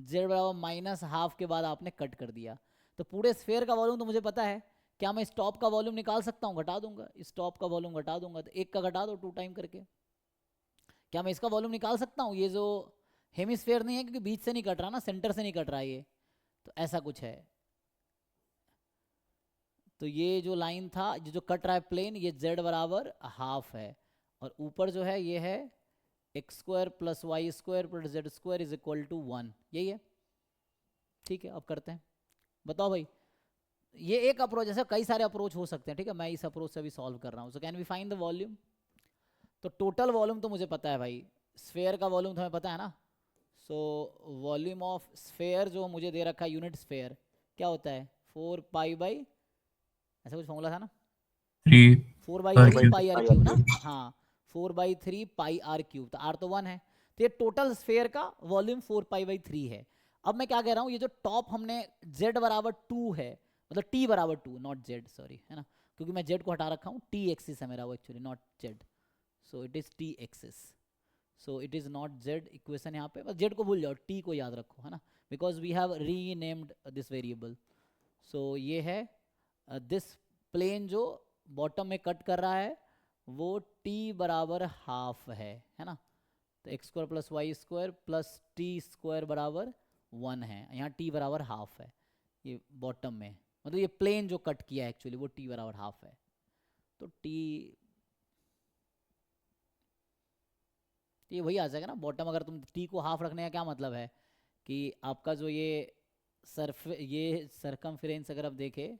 z बराबर -1/2 के बाद आपने कट कर दिया। तो पूरे स्फेयर का वॉल्यूम तो मुझे पता है, क्या मैं इस टॉप का वॉल्यूम निकाल सकता हूँ? घटा दूंगा, इस टॉप का वॉल्यूम घटा दूंगा, तो एक का घटा दो 2 टाइम करके। क्या मैं इसका वॉल्यूम निकाल सकता हूँ? ये जो हेमिस्फेयर नहीं है, क्योंकि बीच से नहीं कट रहा ना, सेंटर से नहीं कट रहा ये, तो ऐसा कुछ है। तो ये जो लाइन था, जो कट रहा है प्लेन, ये z बराबर हाफ है, और ऊपर जो है ये है x² + y² + z² is equal to 1, यही है। ठीक है, अब करते हैं, बताओ भाई। ये एक अप्रोच, जैसे कई सारे अप्रोच हो सकते हैं, ठीक है, मैं इस अप्रोच से अभी सॉल्व कर रहा हूँ। So can we find the volume? तो टोटल वॉल्यूम तो मुझे पता है भाई, स्फेयर का वॉल्यूम तो हमें पता है ना। सो वॉल्यूम ऑफ स्फेयर जो मुझे दे रखा है, यूनिट स्फेयर, क्या होता है? 4π/, ऐसा कुछ फॉर्मूला था ना, 3 4/3 cube. πr³ ना, हाँ 4/3 πr³, तो r तो 1 है, तो ये टोटल स्फेयर का वॉल्यूम 4π/3 है। अब मैं क्या कह रहा हूँ, ये जो टॉप हमने z बराबर 2 है, मतलब t बराबर 2, नॉट z, सॉरी, है ना, क्योंकि मैं z को हटा रखा हूँ, t एक्सिस है मेरा वो actually, not z, so it is t axis, so it is not z equation. यहाँ पे बस z को भूल जाओ, t को याद रखो, है ना, because we have renamed this variable. So ये है दिस प्लेन जो बॉटम में कट कर रहा है, वो t बराबर हाफ है ना, तो x² + y² + t² बराबर 1 है, यहाँ t बराबर हाफ है, ये बॉटम में, मतलब ये प्लेन जो कट किया है एक्चुअली वो t बराबर हाफ है। तो t ये वही आ जाएगा ना बॉटम, अगर तुम t को हाफ रखने का क्या मतलब है कि आपका जो ये सरकमफ्रेंस अगर आप देखें,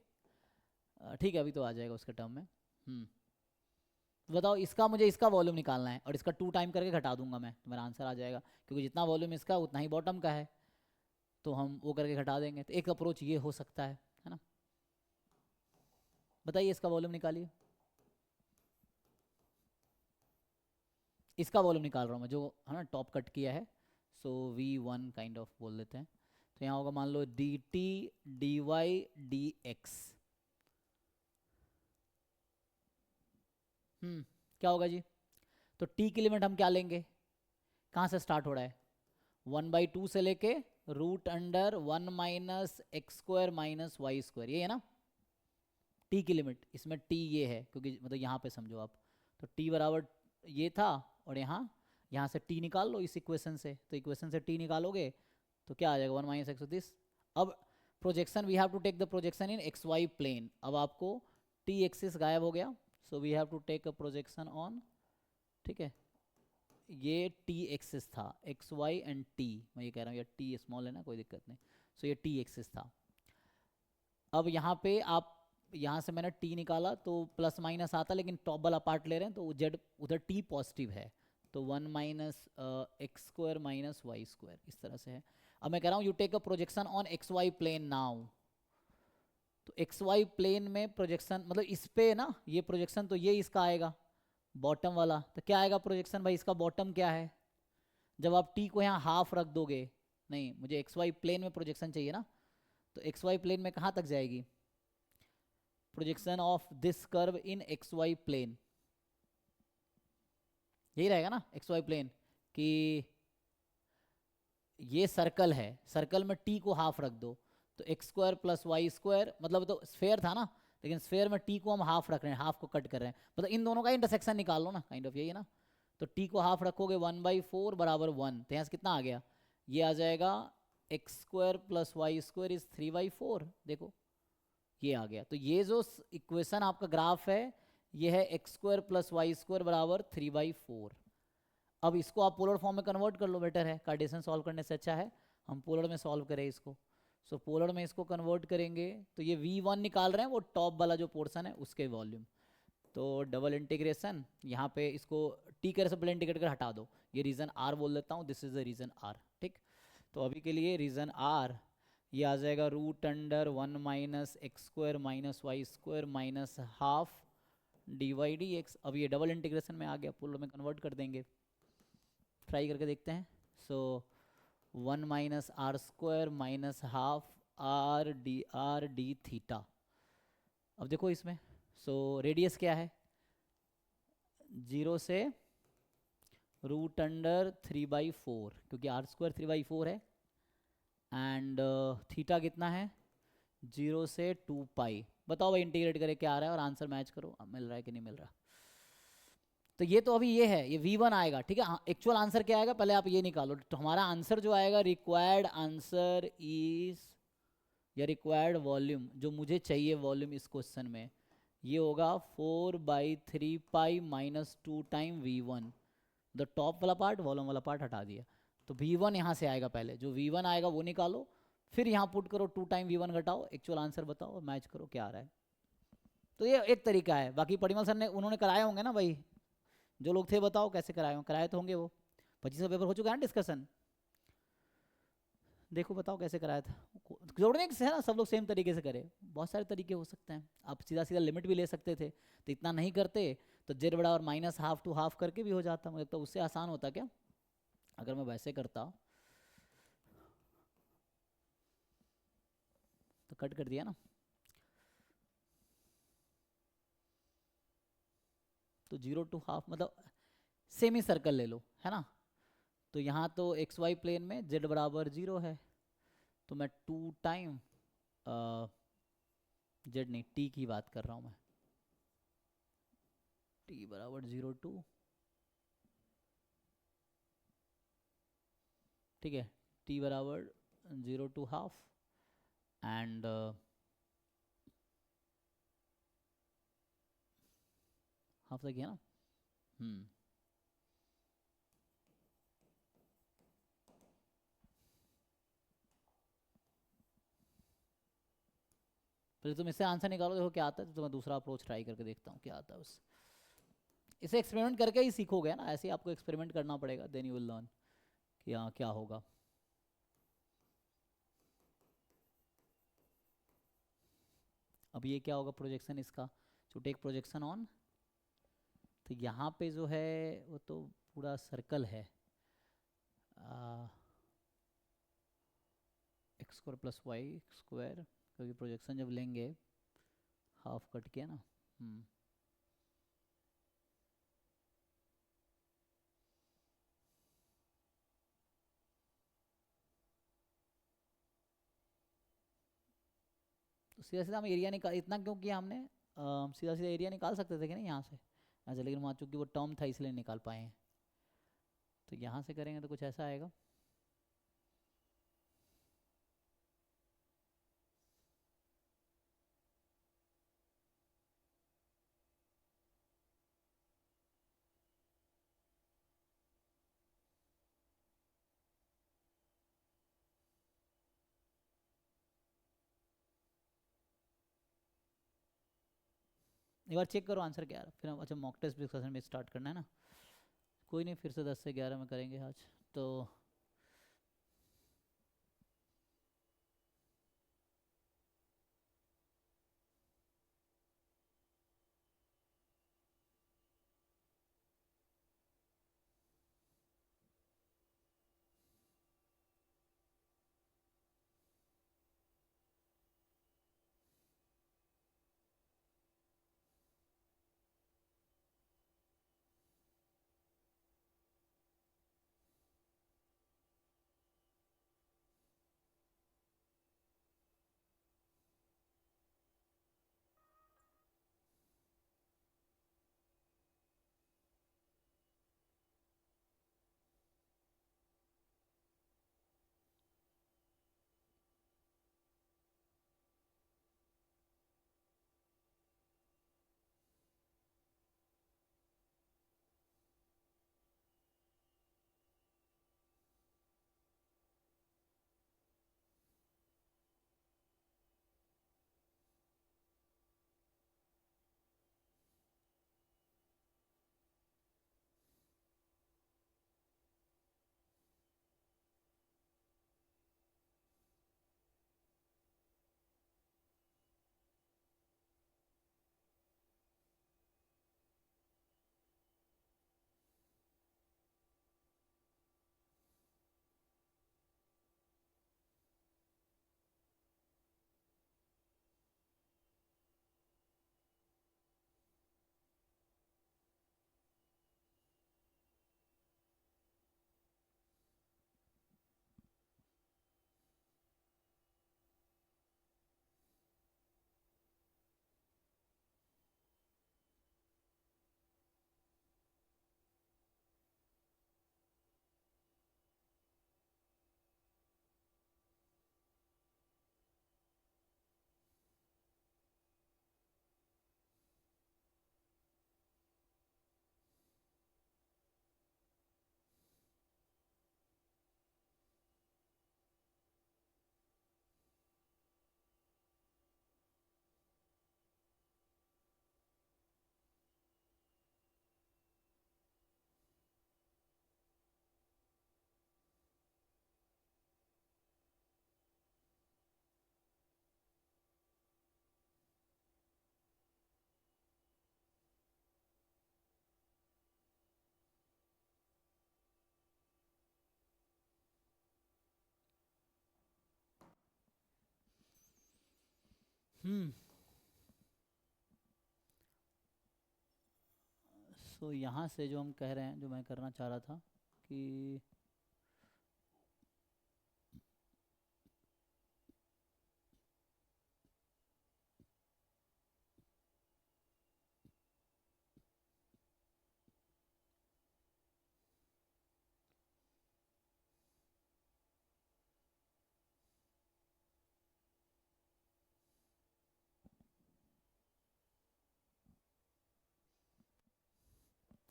ठीक है अभी तो आ जाएगा उसके टर्म में। बताओ, इसका मुझे इसका वॉल्यूम निकालना है, और इसका 2 टाइम करके घटा दूंगा मैं, तो मेरा आंसर आ जाएगा, क्योंकि जितना वॉल्यूम इसका उतना ही बॉटम का है, तो हम वो करके घटा देंगे। तो एक अप्रोच ये हो सकता है ना। बताइए, इसका वॉल्यूम निकालिए, इसका वॉल्यूम निकाल रहा हूँ मैं, जो है ना टॉप कट किया है, सो v1 काइंड ऑफ बोल देते हैं। तो यहाँ होगा मान लो dt dy dx, क्या होगा जी? तो t की लिमिट हम क्या लेंगे, कहाँ से स्टार्ट हो रहा है? 1/2 से लेके √1 - x² - y², ये है ना t की लिमिट। इसमें t ये है, क्योंकि मतलब यहाँ पे समझो आप, तो t बराबर ये था, और यहाँ से t निकाल लो इस इक्वेशन से, तो इक्वेशन से t निकालोगे तो क्या आ जाएगा? 1 - x। अब projection, we have to take the projection in xy plane. अब आपको t एक्सिस गायब हो गया, so we have to take a projection on, ठीक है, ये t एक्सिस था, एक्स वाई एंड t, मैं ये कह रहा हूँ, ये t स्मॉल है ना, कोई दिक्कत नहीं, सो ये t एक्सिस था। अब यहाँ पे आप, यहाँ से मैंने t निकाला तो प्लस माइनस आता, लेकिन टॉप वाला पार्ट ले रहे हैं तो z उधर t पॉजिटिव है, तो 1 - x² - y², इस तरह से है। अब मैं कह रहा हूँ you take a projection on xy plane now, तो xy प्लेन में प्रोजेक्शन, मतलब इस पे ना ये प्रोजेक्शन, तो ये इसका आएगा बॉटम वाला, तो क्या आएगा प्रोजेक्शन भाई, इसका बॉटम क्या है? जब आप t को यहाँ हाफ रख दोगे, नहीं मुझे xy प्लेन में प्रोजेक्शन चाहिए ना, तो xy प्लेन में कहाँ तक जाएगी projection of this curve in xy plane? यही रहेगा ना xy प्लेन, कि ये सर्कल है, सर्कल में t को हाफ रख दो, तो x² + y², मतलब तो स्फेयर था ना, लेकिन स्फेयर में टी को हम हाफ रख रहे हैं, हाफ को कट कर रहे हैं, मतलब इन दोनों का इंटरसेक्शन निकाल लो ना, काइंड ऑफ यही है ना। तो टी को हाफ रखोगे 1/4 बराबर 1, तो यहाँ से कितना आ गया, ये आ जाएगा x² + y² इज 3/4, देखो ये आ गया। तो ये जो इक्वेशन आपका ग्राफ है ये है x² + y² बराबर 3/4। अब इसको आप पोलर फॉर्म में कन्वर्ट कर लो, बेटर है, कार्टेशियन सॉल्व करने से अच्छा है हम पोलर में सॉल्व करें इसको। सो पोलर में इसको कन्वर्ट करेंगे तो ये v1 निकाल रहे हैं, वो टॉप वाला जो पोर्शन है उसके वॉल्यूम। तो डबल इंटीग्रेशन यहाँ पे इसको t कर सब इंटीग्रेट कर हटा दो, ये रीजन r बोल देता हूँ, this is the region r, ठीक। तो अभी के लिए रीजन r ये आ जाएगा √1 - x² - y² - हाफ dy/dx। अब ये डबल इंटीग्रेशन में आ गया, पोलर में कन्वर्ट कर देंगे, ट्राई करके देखते हैं। सो 1 - r² - half r d theta. अब देखो इसमें, सो रेडियस क्या है, 0 से √3/4, क्योंकि r² 3/4 है, एंड थीटा कितना है 0 से 2π। बताओ भाई इंटीग्रेट करके क्या आ रहा है और आंसर मैच करो, मिल रहा है कि नहीं मिल रहा। तो ये तो अभी ये है, ये v1 आएगा, ठीक है। एक्चुअल आंसर क्या आएगा पहले आप ये निकालो। तो हमारा आंसर जो आएगा, रिक्वायर्ड आंसर इज, या रिक्वायर्ड वॉल्यूम जो मुझे चाहिए वॉल्यूम इस क्वेश्चन में, ये होगा 4/3π - 2 टाइम v1। द टॉप वाला पार्ट, वॉल्यूम वाला पार्ट हटा दिया, तो v1 यहाँ से आएगा, पहले जो v1 आएगा वो निकालो, फिर यहाँ पुट करो 2 टाइम v1 घटाओ, एक्चुअल आंसर बताओ, मैच करो क्या आ रहा है। तो ये एक तरीका है, बाकी परिमल सर ने उन्होंने कराए होंगे ना भाई, जो लोग थे बताओ कैसे कराए हों, कराए तो होंगे वो, 25 पेपर हो चुका है ना डिस्कशन, देखो बताओ कैसे कराया था। जोड़ने से है ना, सब लोग सेम तरीके से करे, बहुत सारे तरीके हो सकते हैं, आप सीधा सीधा लिमिट भी ले सकते थे, तो इतना नहीं करते तो z बराबर -½ to ½ करके भी हो जाता, मुझे लगता है उससे आसान होता क्या अगर मैं वैसे करता। तो कट कर दिया ना, तो 0 to ½ मतलब सेमी सर्कल ले लो, है ना। तो यहाँ तो xy प्लेन में z बराबर 0 है, तो मैं 2 टाइम z नहीं t की बात कर रहा हूँ मैं, t बराबर 0 to, ठीक है, t बराबर 0 to ½ एंड हाफ तक है ना। फिर तुम इससे आंसर निकालो, देखो क्या आता है, तो मैं दूसरा अप्रोच ट्राई करके देखता हूँ क्या आता है उस, इसे एक्सपेरिमेंट करके ही सीखोगे ना, ऐसे ही आपको एक्सपेरिमेंट करना पड़ेगा, देन यू विल लर्न कि हाँ क्या होगा। अब ये क्या होगा प्रोजेक्शन इसका, टू टेक प्रोजेक्शन ऑन, तो यहाँ पे जो है वो तो पूरा सर्कल है, x² + y², क्योंकि प्रोजेक्शन जब लेंगे हाफ कट के ना, तो सीधा सीधा हम एरिया निकाल, इतना क्यों किया हमने, सीधा सीधा एरिया निकाल सकते थे कि नहीं यहाँ से, अच्छा, लेकिन वहाँ चूँकि वो टर्म था इसलिए निकाल पाए हैं। तो यहाँ से करेंगे तो कुछ ऐसा आएगा, एक बार चेक करो आंसर क्या आ रहा है, फिर हम, अच्छा मॉक टेस्ट डिस्कशन में स्टार्ट करना है ना, कोई नहीं, फिर से 10 से 11 में करेंगे आज। तो सो यहाँ से जो हम कह रहे हैं, जो मैं करना चाह रहा था कि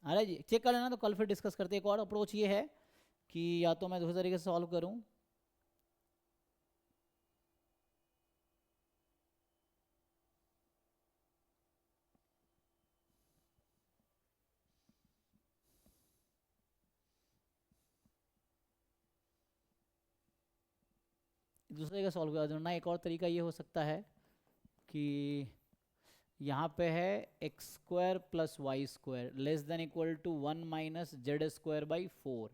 अरे जी चेक कर लेना, तो कल फिर डिस्कस करते हैं। एक और अप्रोच ये है कि या तो मैं दूसरे तरीके से सॉल्व करूं, दूसरे तरीके से सॉल्व कर ना। एक और तरीका ये हो सकता है कि यहाँ पे है x square plus y square less than equal to 1 minus z square by 4।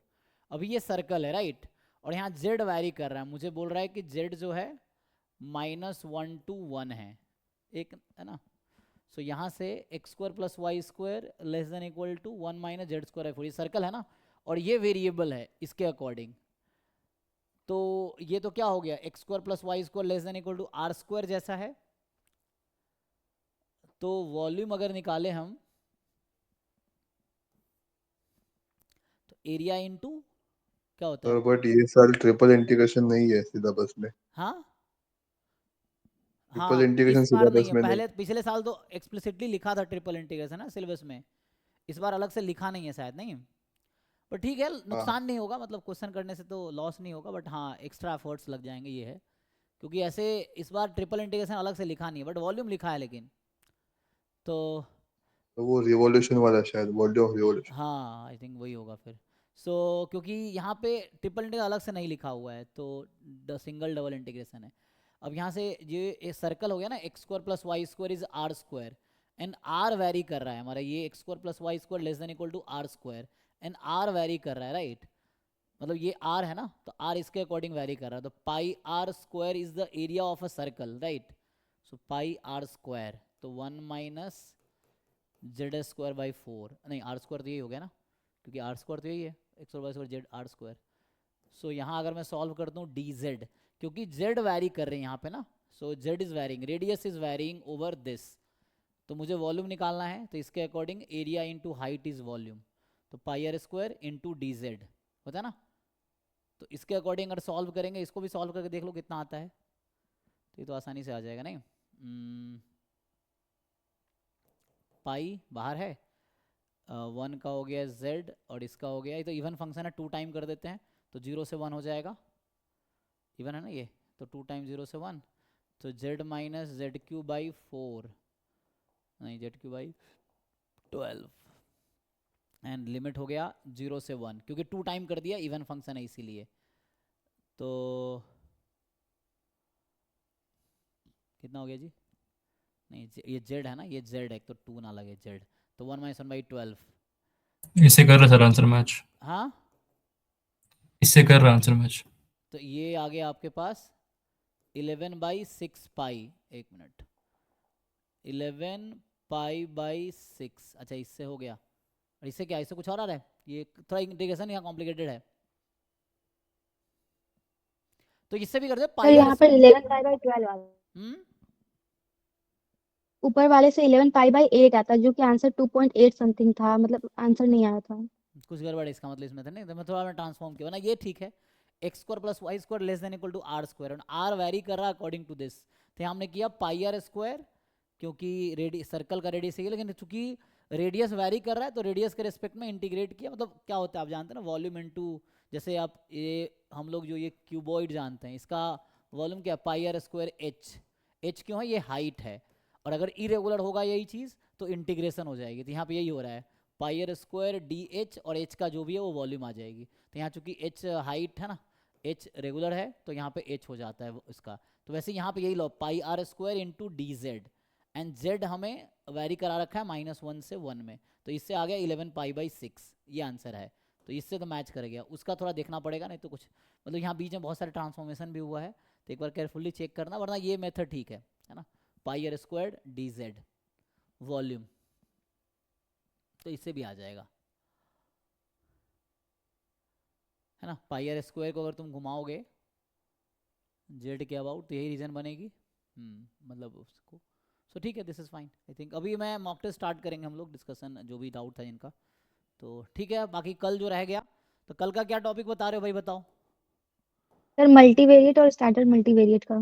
अभी ये सर्कल है राइट, और यहाँ जेड वैरी कर रहा है, मुझे बोल रहा है कि जेड जो है -1 to 1 है, एक है ना। सो यहाँ से x square plus y square less than equal to 1 minus z square by 4, ये सर्कल है ना, और ये वेरिएबल है इसके अकॉर्डिंग। तो ये तो क्या हो गया, x square plus y square less than equal to r square जैसा है। तो वॉल्यूम अगर निकाले हम, तो एरिया इनटू क्या होता है, बट ये साल ट्रिपल इंटीग्रेशन नहीं है सिलेबस में। हाँ ट्रिपल हाँ इंटीग्रेशन इस बार नहीं सिलेबस है, में नहीं। पहले पिछले साल तो एक्सप्लिसिटली लिखा था ट्रिपल इंटीग्रेशन ना सिलेबस में, इस बार अलग से लिखा नहीं है शायद, नहीं। पर ठीक है, हाँ नुकसान नहीं होगा, मतलब क्वेश्चन करने से तो लॉस नहीं होगा, बट हाँ एक्स्ट्रा एफर्ट्स लग जाएंगे, ये है। क्योंकि ऐसे इस बार ट्रिपल इंटीग्रेशन अलग से लिखा नहीं है, बट वॉल्यूम लिखा है लेकिन। तो तो वो रिवॉल्यूशन वाला शायद, वॉल्यूम ऑफ रिवॉल्यूशन। हाँ आई थिंक वही होगा फिर। सो क्योंकि यहाँ पे ट्रिपल इंटीग्रेशन अलग से नहीं लिखा हुआ है, तो सिंगल डबल इंटीग्रेशन है। अब यहाँ से ये एक सर्कल हो गया ना, x square plus y square is r square, and r vary कर रहा है हमारा, ये x square plus y square less than equal to r square, and r vary कर रहा है राइट, मतलब ये आर है ना, तो आर इसके अकॉर्डिंग वेरी कर रहा है। तो pi r square is the area of a circle right. So pi r square, तो 1 माइनस जेड स्क्वायर बाई 4, नहीं आर स्क्वायर तो यही हो गया ना, क्योंकि आर स्क्वायर तो यही है, x by square z r square. So यहाँ अगर मैं सॉल्व करता हूँ डी जेड, क्योंकि जेड वैरी कर रहे हैं यहाँ पे ना, so z is varying, radius is varying over this, तो मुझे वॉल्यूम निकालना है, तो इसके according area into height is volume, तो pi r square into d z होता है ना। तो इसके अकॉर्डिंग अगर सॉल्व करेंगे, इसको भी सॉल्व करके देख लो कितना आता है, तो ये तो आसानी से आ जाएगा नहीं। पाई बाहर है, 1 का हो गया z, और इसका हो गया, ये तो इवन फंक्शन है, 2 टाइम कर देते हैं, तो 0 से 1 हो जाएगा, इवन है ना ये, तो 2 टाइम 0 से 1, तो z minus Z Q by 4, नहीं Z Q by 12, and limit हो गया 0 से 1, क्योंकि 2 टाइम कर दिया, इवन फंक्शन है इसीलिए। तो कितना हो गया जी, नहीं ये z है ना, ये z है, तो 2 ना लगे z, तो 1 माइनस 1 बाई 12। इससे कर रहा सर आंसर मैच, हाँ इससे कर रहा आंसर मैच। तो ये आ गया आपके पास 11 बाई 6 पाई, एक मिनट, 11 पाई बाई 6, अच्छा इससे हो गया, और इससे क्या, इससे कुछ और आ रहा है, ये थोड़ा इंटीग्रेशन यहाँ कॉम्प्लिकेटेड है, तो इससे भी कर दे सर पाई यहाँ पर 11 पाई बाई 12 आता, ऊपर वाले से 11 पाई बाई 8 आता, जो कि आंसर 2.8 समथिंग था, मतलब आंसर नहीं आया था। कुछ गड़बड़ है इसका मतलब इसमें था, नहीं तो मैं थोड़ा मैं ट्रांसफॉर्म किया ना, ये ठीक है, x square plus y square less than equal to r square, और आर वेरी कर रहा है अकॉर्डिंग टू दिस, तो हमने किया पाई आर स्क्वायर, क्योंकि सर्कल का रेडियस है, लेकिन चूंकि रेडियस वेरी कर रहा है, तो रेडियस के रिस्पेक्ट में इंटीग्रेट किया, मतलब क्या होता है आप जानते हैं ना, वॉल्यूम इनटू, जैसे आप ये हम लोग जो ये क्यूबॉइड जानते हैं, इसका वॉल्यूम क्या, पाई आर स्क्वायर एच क्यों है, ये हाइट है, और अगर इरेगुलर होगा यही चीज़ तो इंटीग्रेशन हो जाएगी, तो यहाँ पे यही हो रहा है, पाई आर स्क्वायर डी एच, और एच का जो भी है वो वॉल्यूम आ जाएगी, तो यहाँ चूंकि एच हाइट है ना, एच रेगुलर है, तो यहाँ पे एच हो जाता है इसका, तो वैसे यहाँ पे यही लो pi r square into d z, and z हमें वेरी करा रखा है -1 से 1 में, तो इससे आ गया 11 पाई बाई 6, ये आंसर है, तो इससे तो मैच कर गया, उसका थोड़ा देखना पड़ेगा, नहीं तो कुछ मतलब यहाँ बीच में बहुत सारे ट्रांसफॉर्मेशन भी हुआ है, तो एक बार केयरफुल्ली चेक करना, वरना ये मेथड ठीक है ना, pi r squared d z volume, तो इससे भी आ जाएगा, है ना। पाई आर स्क्वायर को अगर तुम घुमाओगे जेड के अबाउट तो यही रीजन बनेगी, मतलब उसको। सो ठीक है, this is fine I think. अभी मैं मॉक टेस्ट स्टार्ट करेंगे हम लोग, डिस्कशन जो भी डाउट था इनका, तो ठीक है। बाकी कल जो रह गया, तो कल का क्या टॉपिक बता रहे हो भाई, बताओ। सर मल्टीवेरिएट और स्टैंडर्ड मल्टीवेरिएट का।